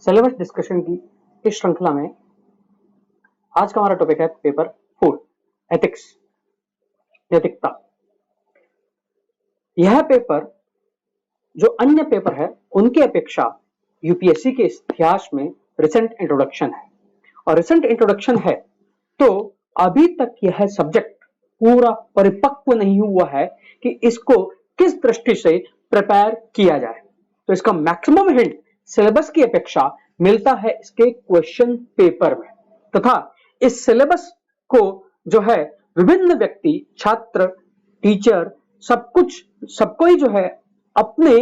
Syllabus discussion की इस श्रृंखला में आज का हमारा टॉपिक है पेपर 4 एथिक्स, नैतिकता। यह पेपर जो अन्य पेपर है उनकी अपेक्षा यूपीएससी के इतिहास में रिसेंट इंट्रोडक्शन है, और रिसेंट इंट्रोडक्शन है तो अभी तक यह सब्जेक्ट पूरा परिपक्व नहीं हुआ है कि इसको किस दृष्टि से प्रिपेयर किया जाए। तो इसका मैक्सिमम हिंट सिलेबस की अपेक्षा मिलता है इसके क्वेश्चन पेपर में, तथा इस सिलेबस को जो है विभिन्न व्यक्ति, छात्र, टीचर, सबको ही जो है अपने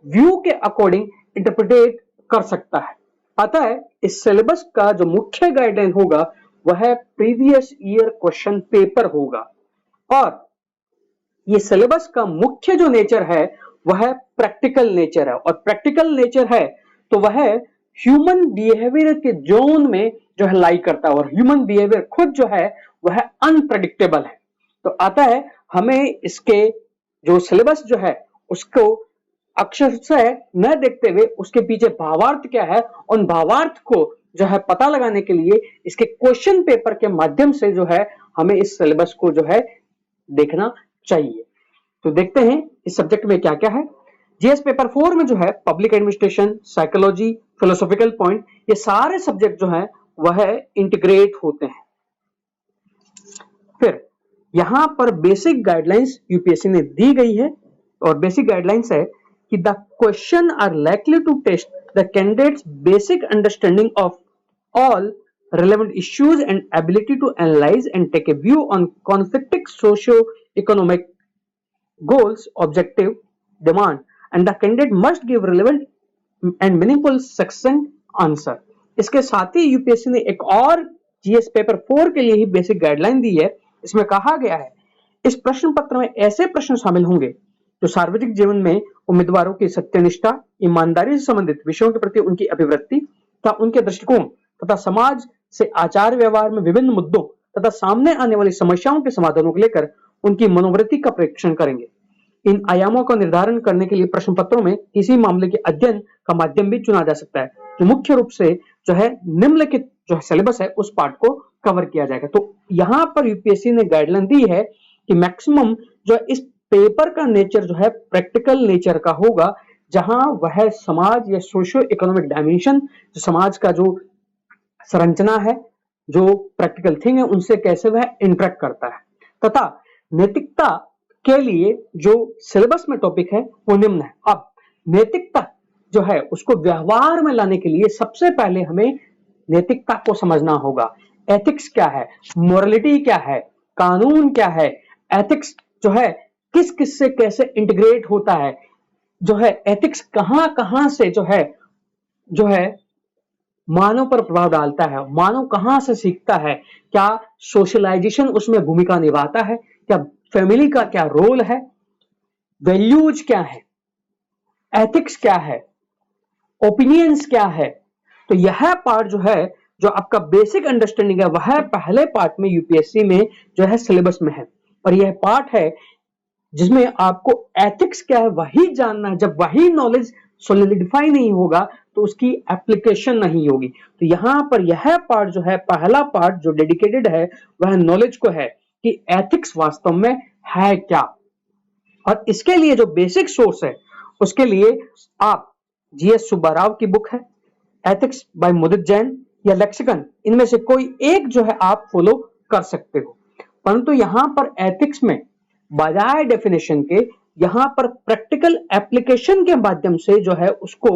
व्यू के अकॉर्डिंग इंटरप्रिटेट कर सकता है। अतः इस सिलेबस का जो मुख्य गाइडलाइन होगा वह प्रीवियस ईयर क्वेश्चन पेपर होगा, और ये सिलेबस का मुख्य जो नेचर है वह प्रैक्टिकल नेचर है, और प्रैक्टिकल नेचर है तो वह ह्यूमन बिहेवियर के जोन में जो है लाई करता है, और ह्यूमन बिहेवियर खुद जो है वह अनप्रेडिक्टेबल है। तो अतः हमें इसके जो सिलेबस जो है उसको अक्षर से न देखते हुए उसके पीछे भावार्थ क्या है, उन भावार्थ को जो है पता लगाने के लिए इसके क्वेश्चन पेपर के माध्यम से जो है हमें इस सिलेबस को जो है देखना चाहिए। तो देखते हैं इस सब्जेक्ट में क्या क्या है। जीएस पेपर 4 में जो है public administration, psychology, philosophical point, ये सारे सब्जेक्ट जो है वह इंटीग्रेट होते हैं। फिर यहां पर बेसिक गाइडलाइंस यूपीएससी ने दी गई है, और बेसिक गाइडलाइंस है कि the question are likely to test the candidates basic understanding of all relevant issues and ability to analyze and take a view on conflicting socio-economic goals, objective, demand, and the candidate must give relevant and meaningful succinct answer. इसके साथ ही UPSC ने एक और GS paper 4 के लिए ही basic guideline दी है। इसमें कहा गया है इस प्रश्न पत्र में ऐसे प्रश्न शामिल होंगे जो सार्वजनिक जीवन में उम्मीदवारों की सत्यनिष्ठा, ईमानदारी से संबंधित विषयों के प्रति उनकी अभिवृत्ति तथा उनके दृष्टिकोण तथा समाज से आचार व्यवहार में विभिन्न मुद्दों तथा सामने आने वाली समस्याओं के समाधानों को लेकर उनकी मनोवृत्ति का परीक्षण करेंगे। इन आयामों का निर्धारण करने के लिए प्रश्न पत्रों में किसी मामले के अध्ययन का माध्यम भी चुना जा सकता है, जो मुख्य रूप से जो है निम्नलिखित जो सिलेबस है उस पार्ट को कवर किया जाएगा। तो यहां पर यूपीएससी ने गाइडलाइन दी है कि मैक्सिमम जो इस पेपर का नेचर जो है प्रैक्टिकल नेचर का होगा, जहां वह समाज या सोशियो इकोनॉमिक डायमेंशन, जो समाज का जो संरचना है, जो प्रैक्टिकल थिंग है, उनसे कैसे वह इंटरेक्ट करता है, तथा नैतिकता के लिए जो सिलेबस में टॉपिक है वो निम्न है। अब नैतिकता जो है उसको व्यवहार में लाने के लिए सबसे पहले हमें नैतिकता को समझना होगा। एथिक्स क्या है, मोरालिटी क्या है, कानून क्या है, एथिक्स जो है किस किस से कैसे इंटीग्रेट होता है, जो है एथिक्स कहां कहां से जो है मानव पर प्रभाव डालता है, मानव कहां से सीखता है, क्या सोशलाइजेशन उसमें भूमिका निभाता है, क्या फैमिली का क्या रोल है, वैल्यूज क्या है, एथिक्स क्या है, ओपिनियंस क्या है। तो यह पार्ट जो है जो आपका बेसिक अंडरस्टैंडिंग है वह पहले पार्ट में यूपीएससी में जो है सिलेबस में है, और यह पार्ट है जिसमें आपको एथिक्स क्या है वही जानना है। जब वही नॉलेज सॉलिडिफाई नहीं होगा तो उसकी एप्लीकेशन नहीं होगी। तो यहां पर यह पार्ट जो है पहला पार्ट जो डेडिकेटेड है वह नॉलेज को है कि एथिक्स वास्तव में है क्या, और इसके लिए जो बेसिक सोर्स है उसके लिए आप जीएस सुब्बाराव की बुक है एथिक्स बाय मुदित जैन या लेक्सिकन, इनमें से कोई एक जो है आप फॉलो कर सकते हो। परंतु यहां पर एथिक्स में बजाय डेफिनेशन के यहां पर प्रैक्टिकल एप्लीकेशन के माध्यम से जो है उसको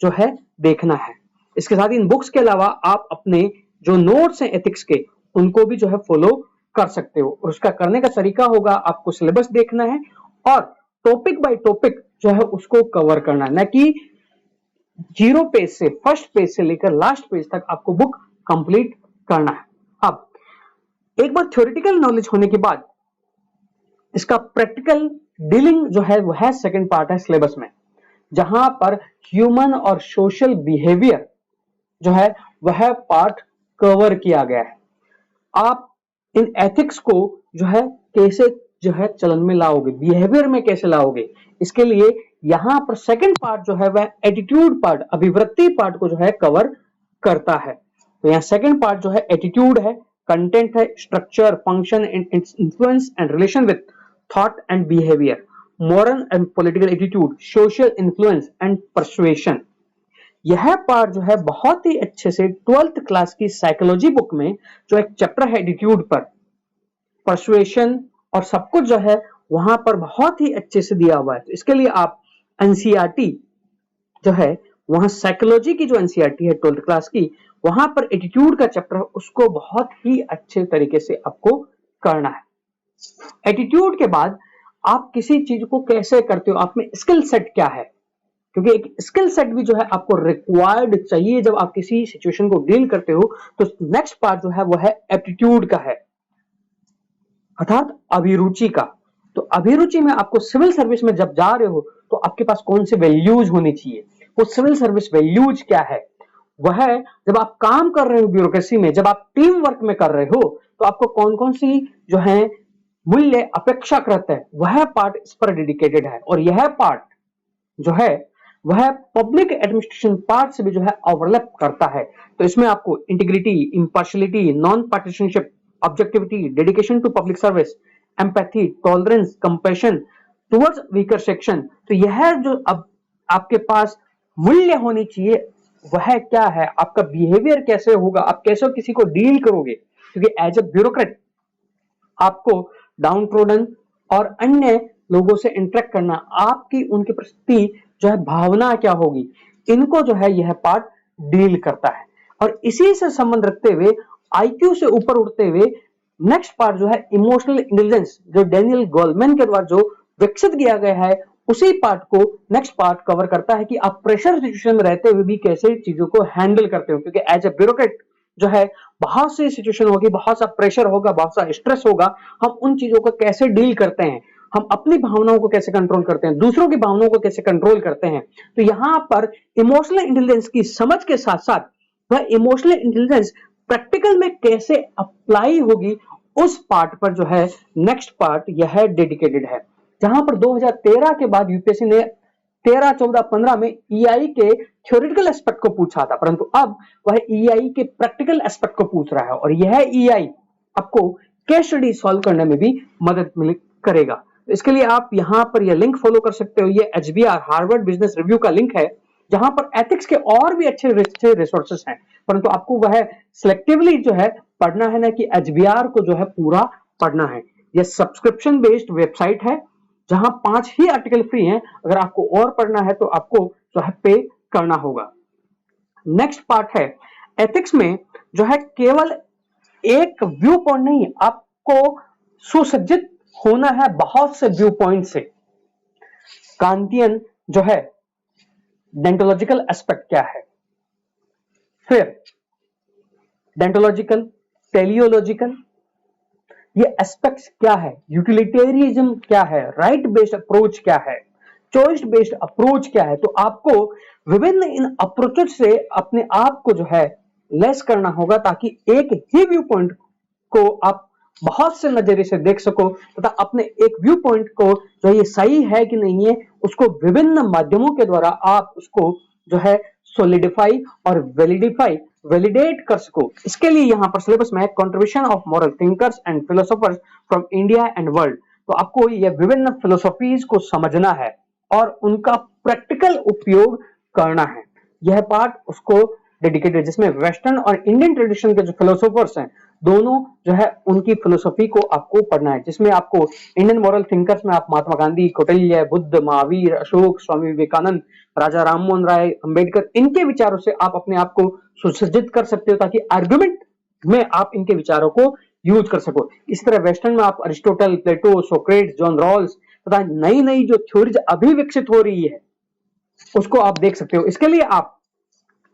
जो है देखना है। इसके साथ इन बुक्स के अलावा आप अपने जो नोट्स हैं एथिक्स के उनको भी जो है फॉलो कर सकते हो, और उसका करने का तरीका होगा आपको सिलेबस देखना है और टॉपिक बाय टॉपिक जो है उसको कवर करना है, न कि 0 पेज से फर्स्ट पेज से लेकर लास्ट पेज तक आपको बुक कंप्लीट करना है। अब एक बार थ्योरेटिकल नॉलेज होने के बाद इसका प्रैक्टिकल डीलिंग जो है वह सेकंड पार्ट है सिलेबस में, जहां पर ह्यूमन और सोशल बिहेवियर जो है वह पार्ट कवर किया गया है। आप इन एथिक्स को जो है कैसे जो है चलन में लाओगे, बिहेवियर में कैसे लाओगे। इसके लिए यहाँ पर सेकंड पार्ट जो है वह एटीट्यूड पार्ट, अभिवृत्ति पार्ट को जो है कवर करता है। तो यहाँ सेकंड पार्ट जो है एटीट्यूड है, कंटेंट है, structure, function and influence and relation with thought and behaviour, moral and political attitude, social influence and persuasion. यह पार्ट जो है बहुत ही अच्छे से 12th क्लास की साइकोलॉजी बुक में जो एक चैप्टर है एटीट्यूड पर, परसुएशन और सब कुछ जो है वहां पर बहुत ही अच्छे से दिया हुआ है। तो इसके लिए आप एनसीईआरटी जो है वहां साइकोलॉजी की जो एनसीईआरटी है 12th क्लास की, वहां पर एटीट्यूड का चैप्टर उसको बहुत ही अच्छे तरीके से आपको करना है। एटीट्यूड के बाद आप किसी चीज को कैसे करते हो, आप में स्किल सेट क्या है, क्योंकि एक स्किल सेट भी जो है आपको रिक्वायर्ड चाहिए जब आप किसी सिचुएशन को डील करते हो। तो नेक्स्ट पार्ट जो है वो है एप्टीट्यूड का है, अर्थात अभिरुचि का। तो अभिरुचि में आपको सिविल सर्विस में जब जा रहे हो तो आपके पास कौन से वैल्यूज होने चाहिए, वो सिविल सर्विस वैल्यूज क्या है, वह जब आप काम कर रहे हो ब्यूरोक्रेसी में, जब आप टीम वर्क में कर रहे हो तो आपको कौन कौन सी जो है मूल्य अपेक्षाकृत है, वह पार्ट इस पर डेडिकेटेड है। और यह पार्ट जो है वह पब्लिक एडमिनिस्ट्रेशन पार्ट से भी जो है ओवरलैप करता है। तो इसमें आपको integrity, impartiality, non partisanship, objectivity, dedication to public service, empathy, tolerance, compassion towards weaker section, तो यह जो अब आपके पास मूल्य होनी चाहिए वह क्या है, आपका बिहेवियर कैसे होगा, आप कैसे किसी को डील करोगे, क्योंकि एज ए ब्यूरोक्रेट आपको डाउन ट्रोडन और अन्य लोगों से इंटरेक्ट करना, आपकी उनके प्रति जो है भावना क्या होगी, इनको जो है यह पार्ट डील करता है। और इसी से संबंध रखते हुए आईक्यू से ऊपर उठते हुए नेक्स्ट पार्ट जो है इमोशनल इंटेलिजेंस, जो डेनियल गोलमैन के द्वारा जो विकसित किया गया है, उसी पार्ट को नेक्स्ट पार्ट कवर करता है कि आप प्रेशर सिचुएशन में रहते हुए भी कैसे चीजों को हैंडल करते हो, क्योंकि एज ए ब्यूरोक्रेट जो है बहुत सी सिचुएशन होगी, बहुत सा प्रेशर होगा, बहुत सा स्ट्रेस होगा, हम उन चीजों को कैसे डील करते हैं, हम अपनी भावनाओं को कैसे कंट्रोल करते हैं, दूसरों की भावनाओं को कैसे कंट्रोल करते हैं। तो यहां पर इमोशनल इंटेलिजेंस की समझ के साथ साथ वह इमोशनल इंटेलिजेंस प्रैक्टिकल में कैसे अप्लाई होगी, उस पार्ट पर जो है नेक्स्ट पार्ट यह डेडिकेटेड है। जहां पर 2013 के बाद यूपीएससी ने 13, 14, 15 में ईआई के थ्योरेटिकल एस्पेक्ट को पूछा था, परंतु अब वह ईआई के प्रैक्टिकल एस्पेक्ट को पूछ रहा है। और यह ईआई आपको केस स्टडी सॉल्व करने में भी मदद करेगा। इसके लिए आप यहां पर यह लिंक फॉलो कर सकते हो, ये एचबीआर हार्वर्ड बिजनेस रिव्यू का लिंक है, जहां पर एथिक्स के और भी अच्छे रिसोर्सेस हैं, परंतु आपको वह सिलेक्टिवली जो है पढ़ना है ना कि एचबीआर को जो है पूरा पढ़ना है। यह सब्सक्रिप्शन बेस्ड वेबसाइट है जहां 5 ही आर्टिकल फ्री हैं, अगर आपको और पढ़ना है तो आपको जो है पे करना होगा। नेक्स्ट पार्ट है एथिक्स में जो है केवल एक व्यू पॉइंट नहीं, आपको सुसज्जित होना है बहुत से व्यू पॉइंट से। कांतियन जो है डेंटोलॉजिकल एस्पेक्ट क्या है, फिर डेंटोलॉजिकल, टेलियोलॉजिकल, ये एस्पेक्ट्स क्या है, यूटिलिटेरियनिज्म क्या है, राइट बेस्ड अप्रोच क्या है, चॉइस बेस्ड अप्रोच क्या है। तो आपको विभिन्न इन अप्रोचेस से अपने आप को जो है लेस करना होगा, ताकि एक ही व्यू पॉइंट को आप बहुत से नजरिए से देख सको, तथा अपने एक व्यू पॉइंट को जो ये सही है कि नहीं है, उसको विभिन्न माध्यमों के द्वारा आप उसको जो है सोलिडिफाई और वैलिडेट कर सको। इसके लिए यहाँ पर सिलेबस में contribution of moral thinkers and philosophers from India and world, तो आपको ये विभिन्न फिलोसॉफीज को समझना है और उनका प्रैक्टिकल उपयोग करना है। यह पार्ट उसको डेडिकेटेड, जिसमें वेस्टर्न और इंडियन ट्रेडिशन के जो फिलोसोफर्स हैं दोनों जो है उनकी फिलोसॉफी को आपको पढ़ना है, जिसमें आपको इंडियन मॉरल थिंकर्स में आप महात्मा गांधी, कौटिल्य, बुद्ध, महावीर, अशोक, स्वामी विवेकानंद, राजा राम मोहन राय, अंबेडकर, इनके विचारों से आप अपने आप को सुसज्जित कर सकते हो, ताकि आर्गुमेंट में आप इनके विचारों को यूज कर सको। इस तरह वेस्टर्न में आप अरिस्टोटल, प्लेटो, सोक्रेट्स, जॉन रॉल्स तथा नई नई जो थ्योरीज अभी विकसित हो रही है उसको आप देख सकते हो। इसके लिए आप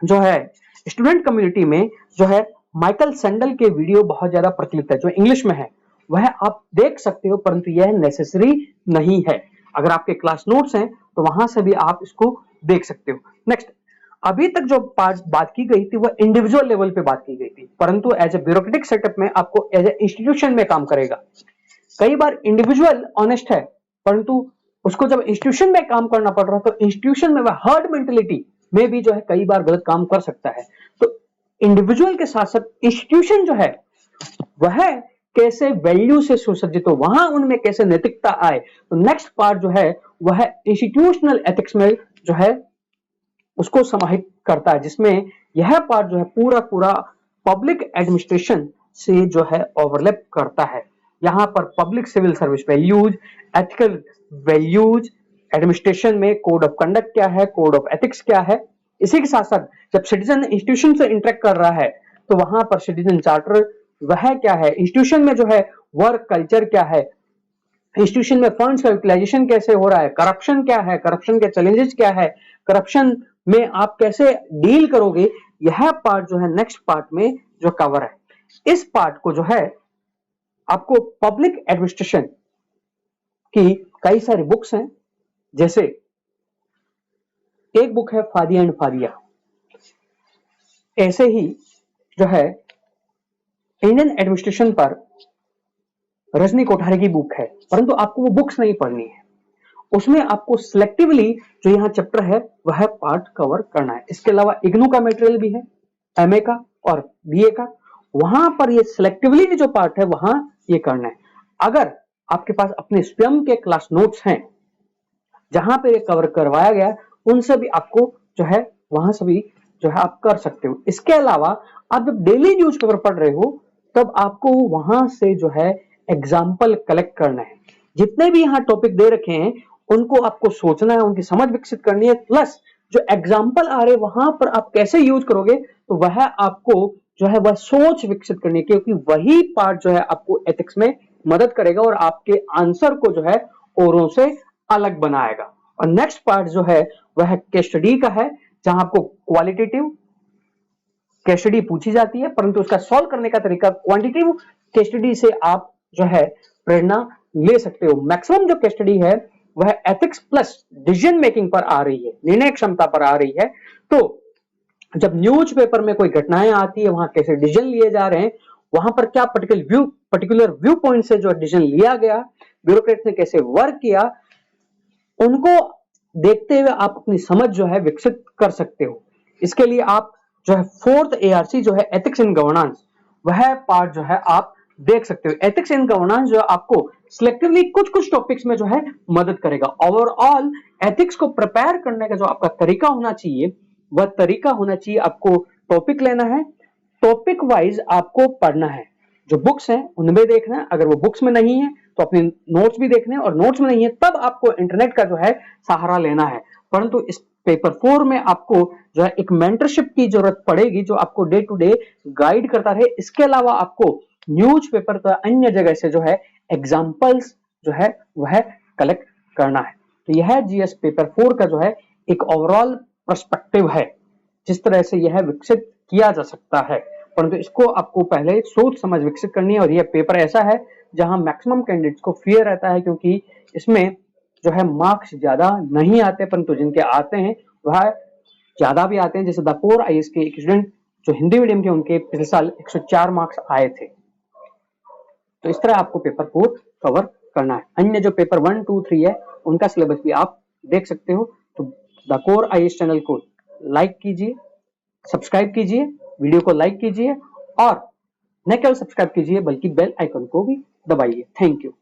जो है स्टूडेंट कम्युनिटी में जो है माइकल सैंडल के वीडियो बहुत ज्यादा प्रचलित है, जो इंग्लिश में है, वह आप देख सकते हो, परंतु यह नेसेसरी नहीं है। अगर आपके क्लास नोट्स हैं तो वहां से भी आप इसको देख सकते हो। नेक्स्ट, अभी तक जो बात की गई थी वह इंडिविजुअल लेवल पे बात की गई थी, परंतु एज ए ब्यूरोक्रेटिक सेटअप में आपको एज ए इंस्टीट्यूशन में काम करेगा। कई बार इंडिविजुअल ऑनेस्ट है, परंतु उसको जब इंस्टीट्यूशन में काम करना पड़ रहा है तो इंस्टीट्यूशन में वह हर्ड मेंटेलिटी में भी जो है कई बार गलत काम कर सकता है। तो इंडिविजुअल के साथ साथ इंस्टीट्यूशन जो है वह कैसे वैल्यू से सुसज्जित हो, वहां उनमें कैसे नैतिकता आए। तो नेक्स्ट पार्ट जो है वह इंस्टीट्यूशनल एथिक्स में जो है उसको समाहित करता है, जिसमें यह पार्ट जो है पूरा पूरा पब्लिक एडमिनिस्ट्रेशन से जो है ओवरलैप करता है। यहाँ पर public civil service values, ethical values, administration में कोड ऑफ कंडक्ट क्या है, कोड ऑफ एथिक्स क्या है। इसी के साथ साथ जब सिटीजन इंस्टीट्यूशन से इंटरेक्ट कर रहा है तो वहां पर सिटीजन चार्टर वह क्या है, इंस्टीट्यूशन में जो है वर्क कल्चर क्या है, इंस्टीट्यूशन में फंड्स का यूटिलाइजेशन कैसे हो रहा है, करप्शन क्या है, करप्शन के चैलेंजेस क्या है, करप्शन में आप कैसे डील करोगे, यह पार्ट जो है नेक्स्ट पार्ट में जो कवर है। इस पार्ट को जो है आपको पब्लिक एडमिनिस्ट्रेशन की कई सारी बुक्स हैं, जैसे एक बुक है फादिया एंड फादिया, ऐसे ही जो है इंडियन एडमिनिस्ट्रेशन पर रजनी कोठारी की बुक है, परंतु आपको वो बुक्स नहीं पढ़नी है, उसमें आपको सिलेक्टिवली जो यहाँ चैप्टर है वह पार्ट कवर करना है। इसके अलावा इग्नू का मटेरियल भी है, एमए का और बीए का, वहां पर ये सिलेक्टिवली जो पार्ट है वहां ये करना है। अगर आपके पास अपने स्वयं के क्लास नोट्स हैं जहां पे ये कवर करवाया गया, उनसे भी आपको जो है वहां से भी जो है आप कर सकते हो। इसके अलावा आप जब डेली न्यूज़पेपर पढ़ रहे हो तब आपको वहां से जो है एग्जाम्पल कलेक्ट करना है। जितने भी यहाँ टॉपिक दे रखे हैं उनको आपको सोचना है, उनकी समझ विकसित करनी है, प्लस जो एग्जाम्पल आ रहे वहां पर आप कैसे यूज करोगे तो वह आपको जो है वह सोच विकसित करनी है, क्योंकि वही पार्ट जो है आपको एथिक्स में मदद करेगा और आपके आंसर को जो है औरों से अलग बनाएगा। और नेक्स्ट पार्ट जो है वह केस स्टडी का है, जहां आपको क्वालिटेटिव केस स्टडी पूछी जाती है, परंतु उसका सॉल्व करने का तरीका क्वांटिटेटिव केस स्टडी से आप जो है प्रेरणा ले सकते हो। मैक्सिमम जो केस स्टडी है वह एथिक्स प्लस डिसीजन मेकिंग पर आ रही है, निर्णय क्षमता पर आ रही है। तो जब न्यूज़पेपर में कोई घटनाएं आती है, वहां कैसे डिसीजन लिए जा रहे हैं, वहां पर क्या पर्टिकुलर व्यू पॉइंट से जो डिसीजन लिया गया, ब्यूरोक्रेट ने कैसे वर्क किया, उनको देखते हुए आप अपनी समझ जो है विकसित कर सकते हो। इसके लिए आप जो है 4th ARC जो है एथिक्स इन गवर्नेंस, वह पार्ट जो है आप देख सकते हो। एथिक्स इन गवर्नेंस जो आपको सिलेक्टिवली कुछ टॉपिक्स में जो है मदद करेगा। ओवरऑल एथिक्स को प्रिपेयर करने का जो आपका तरीका होना चाहिए वह तरीका होना चाहिए, आपको टॉपिक लेना है, टॉपिक वाइज आपको पढ़ना है, जो बुक्स हैं उनमें देखना है, अगर वो बुक्स में नहीं है तो अपने नोट्स भी देखने हैं, और नोट्स में नहीं है तब आपको इंटरनेट का जो है सहारा लेना है। परंतु इस पेपर 4 में आपको जो है एक मेंटरशिप की जरूरत पड़ेगी जो आपको डे टू डे गाइड करता रहे। इसके अलावा आपको न्यूज़पेपर का अन्य जगह से जो है एग्जाम्पल्स जो है वह कलेक्ट करना है। तो यह जीएस पेपर 4 का जो है एक ओवरऑल पर्सपेक्टिव है, जिस तरह से यह विकसित किया जा सकता है, परंतु इसको आपको पहले सोच समझ विकसित करनी है। और यह पेपर ऐसा है जहां मैक्सिमम कैंडिडेट्स को फियर रहता है, क्योंकि इसमें जो है मार्क्स ज्यादा नहीं आते, परंतु जिनके आते हैं वह ज्यादा भी आते हैं। जैसे दापोर IAS के एक स्टूडेंट जो हिंदी मीडियम के, उनके पिछले साल 104 मार्क्स आए थे। तो इस तरह आपको पेपर 4 कवर करना है। अन्य जो पेपर 1, 2, 3 है उनका सिलेबस भी आप देख सकते हो। तो द कोर IAS चैनल को लाइक कीजिए, सब्सक्राइब कीजिए, वीडियो को लाइक कीजिए, और न केवल सब्सक्राइब कीजिए बल्कि बेल आइकन को भी दबाइए। Thank you.